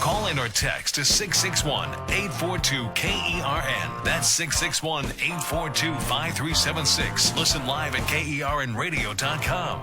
Call in or text to 661-842-KERN. That's 661-842-5376. Listen live at KERNradio.com.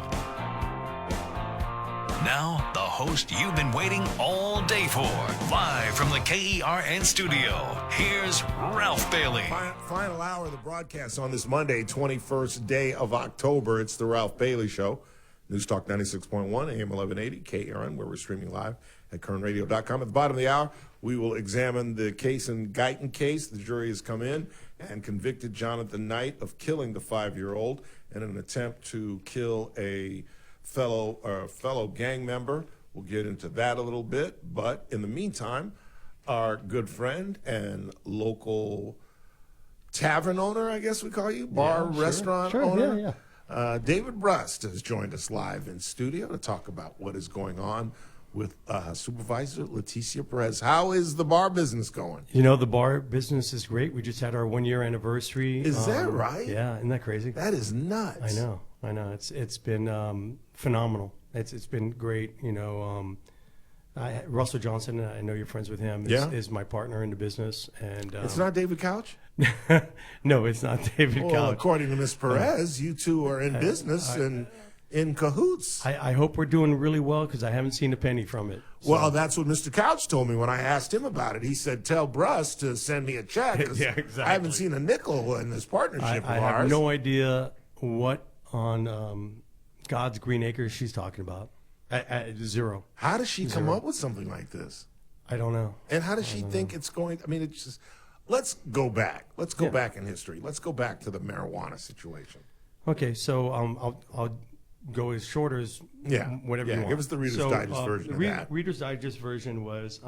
Now, the host you've been waiting all day for. Live from the KERN studio, here's Ralph Baily. Final hour of the broadcast on this Monday, 21st day of October. It's the Ralph Baily Show. News Talk 96.1, AM 1180, KERN, where we're streaming live at KERNradio.com. At the bottom of the hour, we will examine the case in Guyton case. The jury has come in and convicted Jonathan Knight of killing the 5-year-old in an attempt to kill a fellow gang member. We'll get into that a little bit. But in the meantime, our good friend and local tavern owner, I guess we call you, restaurant owner, David Brust has joined us live in studio to talk about what is going on with Supervisor Leticia Perez. How is the bar business going? You know, the bar business is great. We just had our 1-year anniversary. Is that right? Yeah, isn't that crazy? That is nuts. I know. It's been phenomenal. It's been great. You know, Russell Johnson, I know you're friends with him, is my partner in the business. And it's not David Couch? No, it's not David Couch. According to Ms. Perez, you two are in business and in cahoots. I hope we're doing really well because I haven't seen a penny from it. So. Well, that's what Mr. Couch told me when I asked him about it. He said, tell Brust to send me a check. Yeah, exactly. I haven't seen a nickel in this partnership of I ours. have no idea what on God's green acres she's talking about. Zero. How does she come up with something like this? I don't know. And how does she think it's going? I mean, it's just. Let's go back. Let's go back in history. Let's go back to the marijuana situation. Okay, so I'll go as short as whatever you want. Give us the Reader's Digest version of that. Reader's Digest version was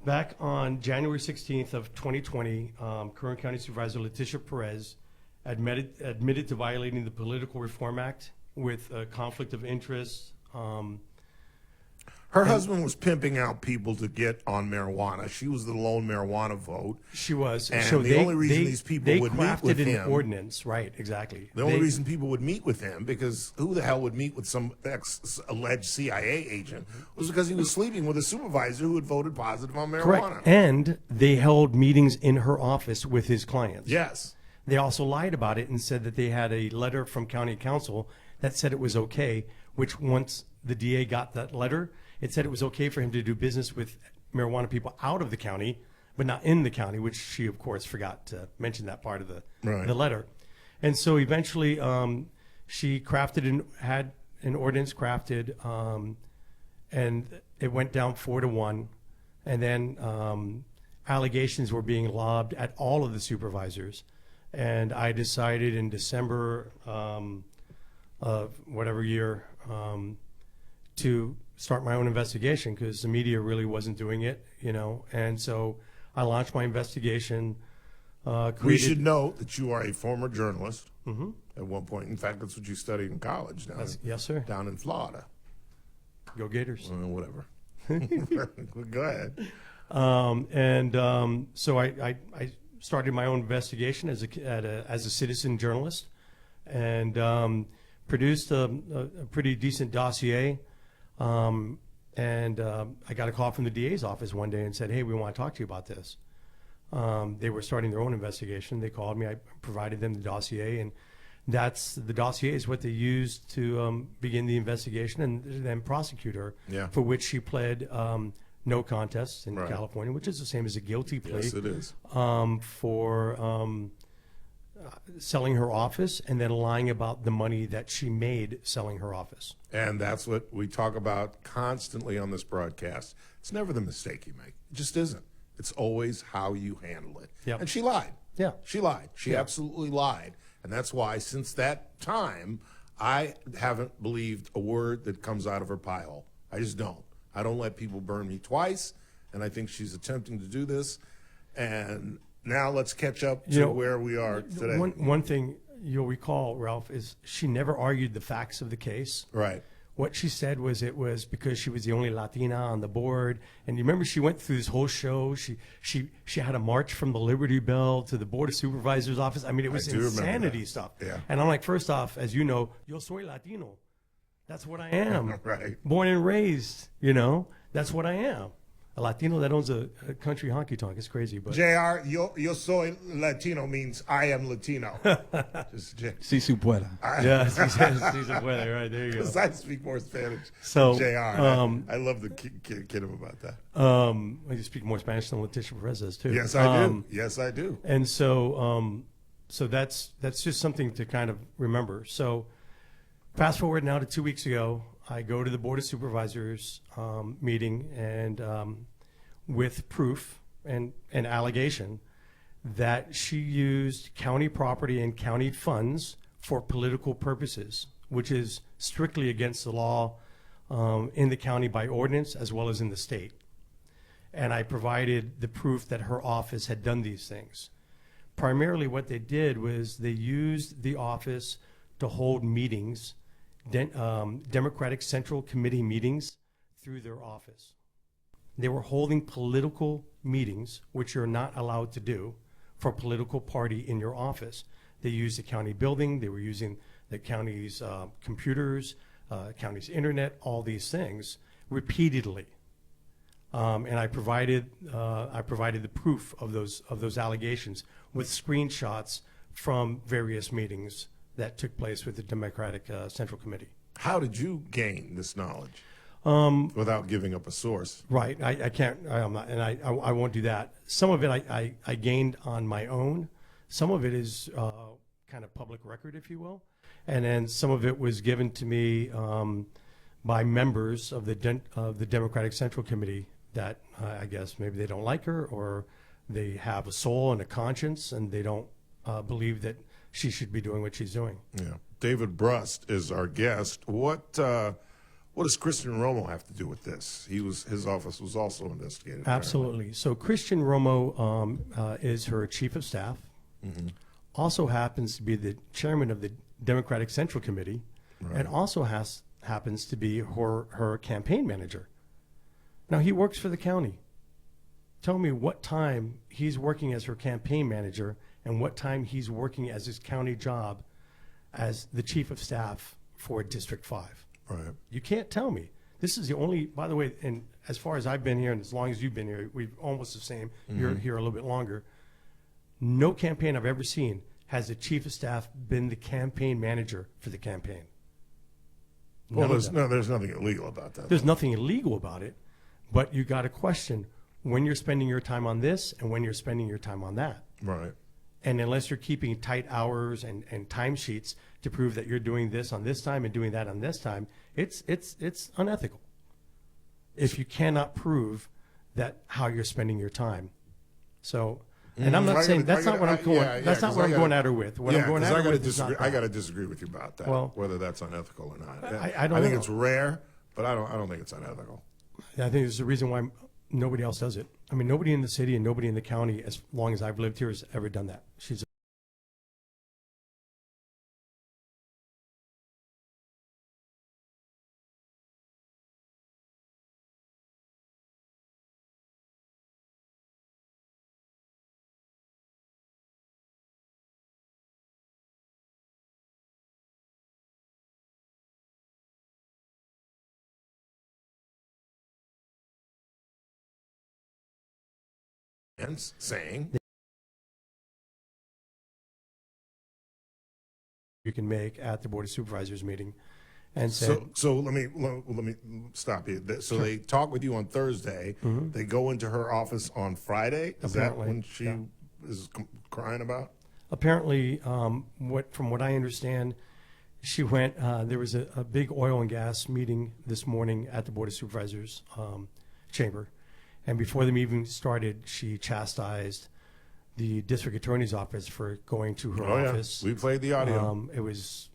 back on January 16th of 2020, Kern County Supervisor Leticia Perez admitted to violating the Political Reform Act with a conflict of interest. Her husband was pimping out people to get on marijuana. She was the lone marijuana vote. She was. And so the only reason these people would meet with him. They crafted an ordinance, right, exactly. The only reason people would meet with him, because who the hell would meet with some alleged CIA agent, was because he was sleeping with a supervisor who had voted positive on marijuana. Correct. And they held meetings in her office with his clients. Yes. They also lied about it and said that they had a letter from county council that said it was okay, which once the DA got that letter, it said it was okay for him to do business with marijuana people out of the county, but not in the county, which she, of course, forgot to mention that part of the letter. And so eventually she had an ordinance crafted, and it went down 4-1. And then allegations were being lobbed at all of the supervisors. And I decided in December of whatever year to start my own investigation because the media really wasn't doing it, you know. And so I launched my investigation. We should note that you are a former journalist at one point. In fact, that's what you studied in college yes, sir. Down in Florida. Go Gators. Whatever. Go ahead. So I started my own investigation as a citizen journalist and produced a pretty decent dossier. I got a call from the DA's office one day and said, hey, we want to talk to you about this. They were starting their own investigation. They called me. I provided them the dossier, and the dossier is what they used to begin the investigation and then prosecute her, for which she pled no contest in California, which is the same as a guilty plea. Yes, it is. For selling her office and then lying about the money that she made selling her office. And that's what we talk about constantly on this broadcast. It's never the mistake you make. It just isn't. It's always how you handle it. Yep. And she lied. Yeah. She lied. She absolutely lied. And that's why since that time, I haven't believed a word that comes out of her pie hole. I just don't. I don't let people burn me twice. And I think she's attempting to do this. And now let's catch up to where we are today. One thing you'll recall, Ralph, is she never argued the facts of the case. Right. What she said was it was because she was the only Latina on the board. And you remember she went through this whole show. She had a march from the Liberty Bell to the Board of Supervisors office. I mean, it was insanity stuff. Yeah. And I'm like, first off, as you know, yo soy Latino. That's what I am. Right. Born and raised, you know. That's what I am. A Latino that owns a country honky tonk. It's crazy, but JR, yo soy Latino means I am Latino. Just Si su pueda. yeah, he's a weather. Right there you go. I speak more Spanish So, than JR. I love to kid him about that. I speak more Spanish than Leticia Perez does too. Yes, I do. Yes, I do. And so, so that's just something to kind of remember. So, fast forward now to 2 weeks ago, I go to the Board of Supervisors meeting and with proof and an allegation that she used county property and county funds for political purposes, which is strictly against the law in the county by ordinance as well as in the state. And I provided the proof that her office had done these things. Primarily what they did was they used the office to hold meetings, Democratic Central Committee meetings through their office. They were holding political meetings, which you're not allowed to do for a political party in your office. They used the county building. They were using the county's computers, county's internet, all these things repeatedly. And I provided the proof of those allegations with screenshots from various meetings that took place with the Democratic Central Committee. How did you gain this knowledge without giving up a source? Right. I can't. I'm not, and I won't do that. Some of it I gained on my own. Some of it is kind of public record, if you will, and then some of it was given to me by members of the Democratic Central Committee that I guess maybe they don't like her or they have a soul and a conscience and they don't believe that she should be doing what she's doing. Yeah. David Brust is our guest. What does Christian Romo have to do with this? His office was also investigated. Absolutely. So Christian Romo is her chief of staff. Mm-hmm. Also happens to be the chairman of the Democratic Central Committee, right. And also happens to be her campaign manager. Now he works for the county. Tell me what time he's working as her campaign manager and what time he's working as his county job as the chief of staff for District 5. Right. You can't tell me. This is the only, by the way, and as far as I've been here and as long as you've been here, we've almost the same. Mm-hmm. You're here a little bit longer. No campaign I've ever seen has the chief of staff been the campaign manager for the campaign. Well, there's nothing illegal about that. There's nothing illegal about it, but you got to question when you're spending your time on this and when you're spending your time on that. Right. And unless you're keeping tight hours and timesheets to prove that you're doing this on this time and doing that on this time, it's unethical. If you cannot prove that how you're spending your time. So, and I'm not saying that's not what I'm going. That's not what I'm going at her with. What I'm going at her with is not that. I got to disagree with you about that. Well, whether that's unethical or not. I don't. I think it's rare, but I don't think it's unethical. I think there's a reason why nobody else does it. I mean, nobody in the city and nobody in the county, as long as I've lived here, has ever done that. She's saying you can make at the Board of Supervisors meeting, and said, so let me stop you. So sure. They talk with you on Thursday. Mm-hmm. They go into her office on Friday. Is apparently, that when she is crying about? Apparently, from what I understand, she went. There was a big oil and gas meeting this morning at the Board of Supervisors chamber. And before the meeting started, she chastised the district attorney's office for going to her office. We played the audio. It was,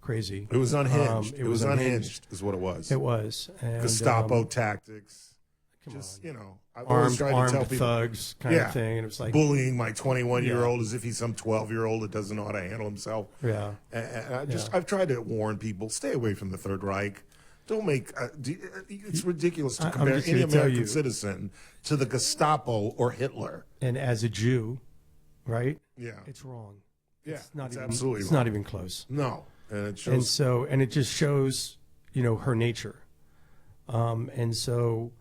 crazy. It was unhinged. It was unhinged is what it was. It was. And, Gestapo tactics. Just, I've always tried to tell people. Thugs kind of thing. And it was like bullying my 21-year-old as if he's some 12-year-old that doesn't know how to handle himself. Yeah. And I've tried to warn people, stay away from the Third Reich. Don't make it's ridiculous to compare any American citizen to the Gestapo or Hitler. And as a Jew, right? Yeah, it's wrong. Yeah, it's not even, absolutely. It's wrong. not even close. No, and it shows. And it just shows, her nature. And so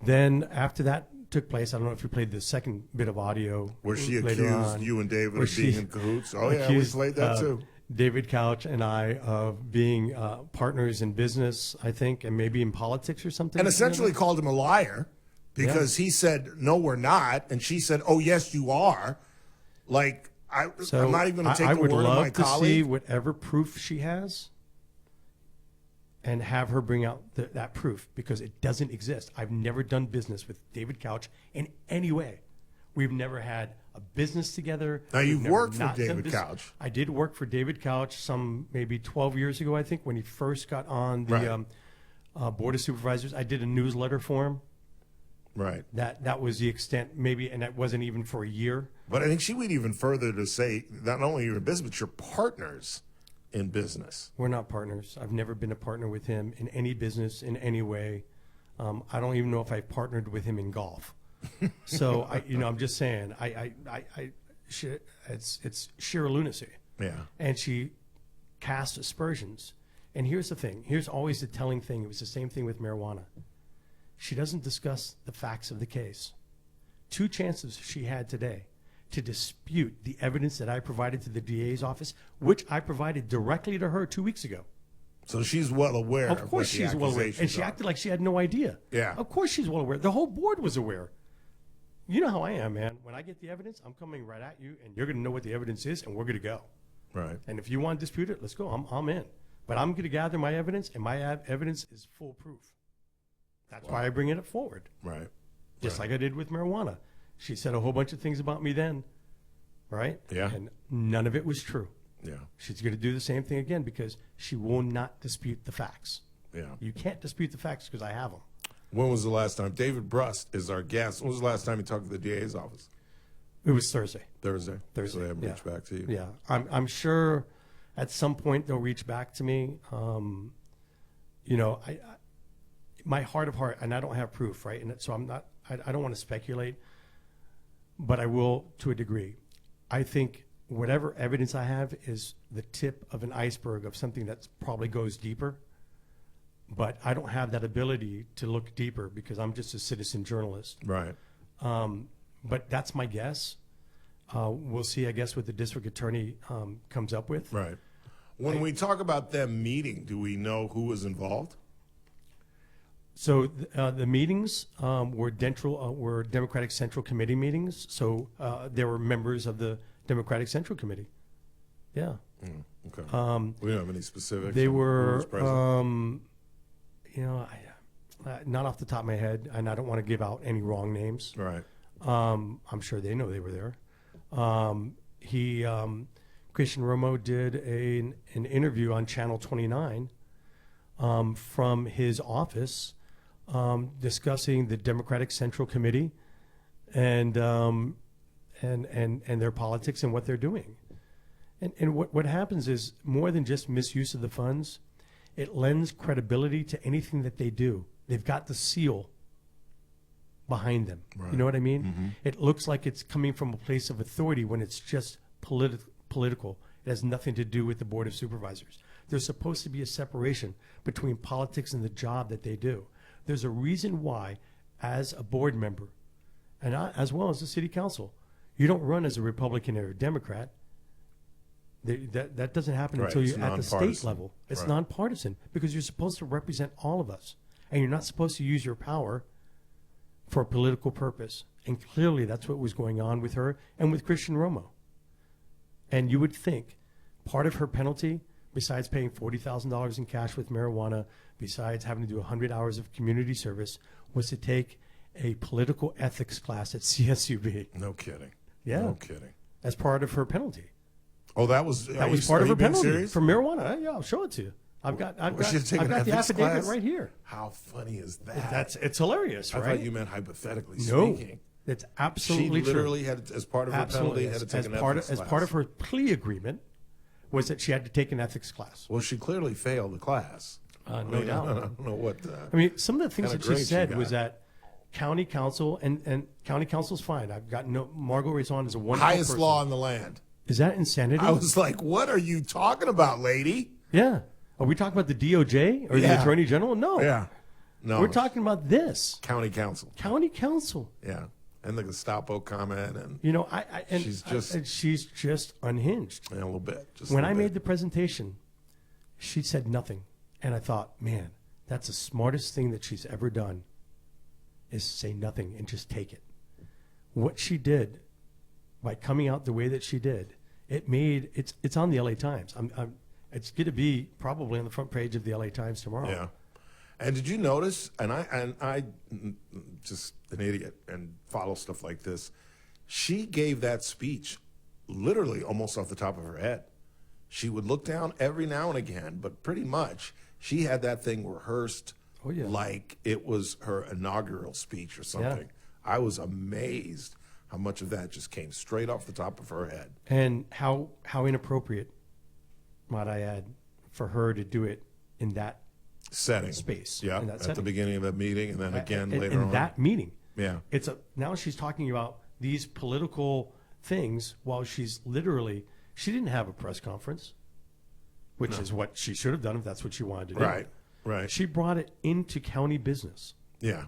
then after that took place, I don't know if you played the second bit of audio. Where she later accused on, you and David where of being in cahoots. Oh, yeah, we accused, played that too. David Couch and I of being partners in business, I think, and maybe in politics or something. And essentially called him a liar because he said, no, we're not. And she said, oh, yes, you are. Like, I'm not even going to take I the would word of my love to see colleague. whatever proof she has and have her bring out that proof because it doesn't exist. I've never done business with David Couch in any way. We've never had a business together. Now, We've you've never worked for not done David business. Couch. I did work for David Couch some maybe 12 years ago, I think, when he first got on the Board of Supervisors. I did a newsletter for him. Right. That was the extent, maybe, and that wasn't even for a year. But I think she went even further to say not only you're in business, but you're partners in business. We're not partners. I've never been a partner with him in any business in any way. I don't even know if I've partnered with him in golf. So I'm just saying, it's sheer lunacy. Yeah. And she cast aspersions. And here's the thing. Here's always the telling thing. It was the same thing with marijuana. She doesn't discuss the facts of the case. 2 chances she had today to dispute the evidence that I provided to the DA's office, which I provided directly to her 2 weeks ago. So she's well aware. Of course she's well aware. And she acted like she had no idea. Yeah. Of course she's well aware. The whole board was aware. You know how I am, man. When I get the evidence, I'm coming right at you, and you're going to know what the evidence is, and we're going to go. Right. And if you want to dispute it, let's go. I'm in. But I'm going to gather my evidence, and my evidence is foolproof. That's why I bring it forward. Right. Just like I did with marijuana. She said a whole bunch of things about me then, right? Yeah. And none of it was true. Yeah. She's going to do the same thing again because she will not dispute the facts. Yeah. You can't dispute the facts because I have them. When was the last time? David Brust is our guest. When was the last time you talked to the DA's office? It was Thursday. Thursday. Thursday. So they haven't reached back to you. Yeah. I'm sure at some point they'll reach back to me. My heart of heart, and I don't have proof, right? And so I don't want to speculate, but I will to a degree. I think whatever evidence I have is the tip of an iceberg of something that probably goes deeper. But I don't have that ability to look deeper because I'm just a citizen journalist. Right. But that's my guess. We'll see, I guess, what the district attorney comes up with. Right. When we talk about them meeting, do we know who was involved? So the meetings were Democratic Central Committee meetings. So there were members of the Democratic Central Committee. Yeah. Okay. We don't have any specifics. They on who were, was present? not off the top of my head, and I don't want to give out any wrong names. Right. I'm sure they know they were there. Christian Romo did an interview on Channel 29 from his office discussing the Democratic Central Committee and their politics and what they're doing. And what happens is more than just misuse of the funds, it lends credibility to anything that they do. They've got the seal behind them. Right. You know what I mean? Mm-hmm. It looks like it's coming from a place of authority when it's just political. It has nothing to do with the Board of Supervisors. There's supposed to be a separation between politics and the job that they do. There's a reason why, as a board member, and as well as the city council, you don't run as a Republican or a Democrat. That doesn't happen until you're at the state level. It's nonpartisan because you're supposed to represent all of us. And you're not supposed to use your power for a political purpose. And clearly that's what was going on with her and with Christian Romo. And you would think part of her penalty, besides paying $40,000 in cash with marijuana, besides having to do 100 hours of community service, was to take a political ethics class at CSUB. No kidding. Yeah. No kidding. As part of her penalty. Oh, that was part of her penalty serious? for marijuana. Yeah, I'll show it to you. I've got the affidavit class? right here. How funny is that? It's hilarious, right? I thought you meant hypothetically no, speaking. it's absolutely true. She literally had, as part of her penalty, had to take an ethics class. As part of her plea agreement, was that she had to take an ethics class. Well, she clearly failed the class. No doubt. I don't know what. Some of the things that she said was that county council and county council's fine. I've got Margot Raison is a wonderful highest person. law in the land. Is that insanity? I was like, what are you talking about, lady? Yeah. Are we talking about the DOJ or the Attorney General? No. Yeah. No. We're talking about this. County council. County council. Yeah. And the Gestapo comment, and You know, she's just unhinged. a little bit. Just When a I little made bit. the presentation, she said nothing. And I thought, man, that's the smartest thing that she's ever done, is say nothing and just take it. What she did by coming out the way that she did, it's on the LA Times. It's going to be probably on the front page of the LA Times tomorrow. Yeah. And did you notice, and I just an idiot and follow stuff like this, she gave that speech literally almost off the top of her head. She would look down every now and again, but pretty much she had that thing rehearsed like it was her inaugural speech or something. I was amazed how much of that just came straight off the top of her head. And how inappropriate, might I add, for her to do it in that Setting. space. Yeah, in that at the setting. beginning of that meeting and then again later in on. that meeting. Yeah. Now she's talking about these political things while she didn't have a press conference, which is what she should have done if that's what she wanted to do. Right. She brought it into county business. Yeah.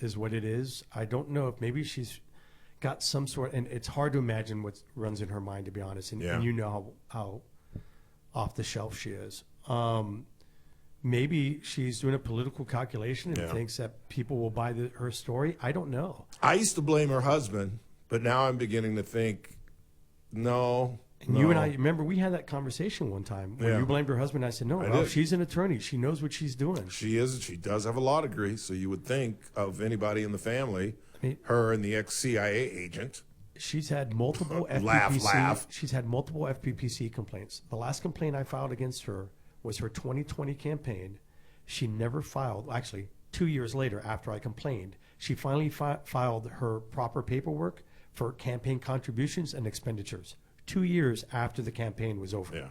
Is what it is. I don't know if maybe she's got some sort, and it's hard to imagine what runs in her mind, to be honest. And, Yeah. and you know how off the shelf she is. Maybe she's doing a political calculation and Yeah. thinks that people will buy her story. I don't know. I used to blame her husband, but now I'm beginning to think, no. And you and I, remember we had that conversation one time where Yeah. you blamed her husband. I said, no, I Ralph, did. she's an attorney. She knows what she's doing. She does have a law degree, so you would think of anybody in the family, mean- her and the ex-CIA agent. She's had multiple Laugh, laugh. She's had multiple FPPC complaints. The last complaint I filed against her was her 2020 campaign. She never filed. Actually, 2 years later, after I complained, she finally filed her proper paperwork for campaign contributions and expenditures. 2 years after the campaign was over. Yeah.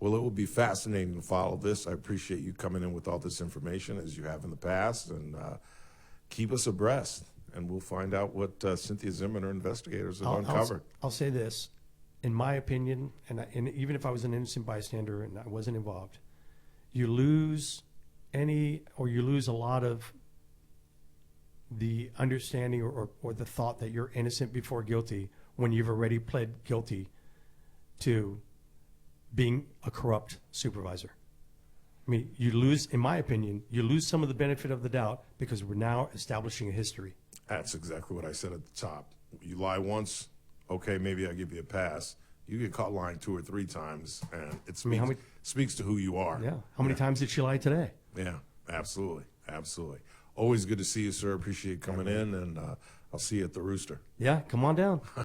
Well, it will be fascinating to follow this. I appreciate you coming in with all this information as you have in the past, and keep us abreast. And we'll find out what Cynthia Zimmer and her investigators have uncovered. I'll say this, in my opinion, and even if I was an innocent bystander and I wasn't involved, you lose a lot of the understanding or the thought that you're innocent before guilty when you've already pled guilty to being a corrupt supervisor. I mean, you lose, in my opinion, you lose some of the benefit of the doubt because we're now establishing a history. That's exactly what I said at the top. You lie once, okay, maybe I'll give you a pass. You get caught lying 2 or 3 times, and it speaks to who you are. Yeah. How many times did she lie today? Yeah, absolutely. Absolutely. Always good to see you, sir. Appreciate you coming in, and I'll see you at the Rooster. Yeah, come on down.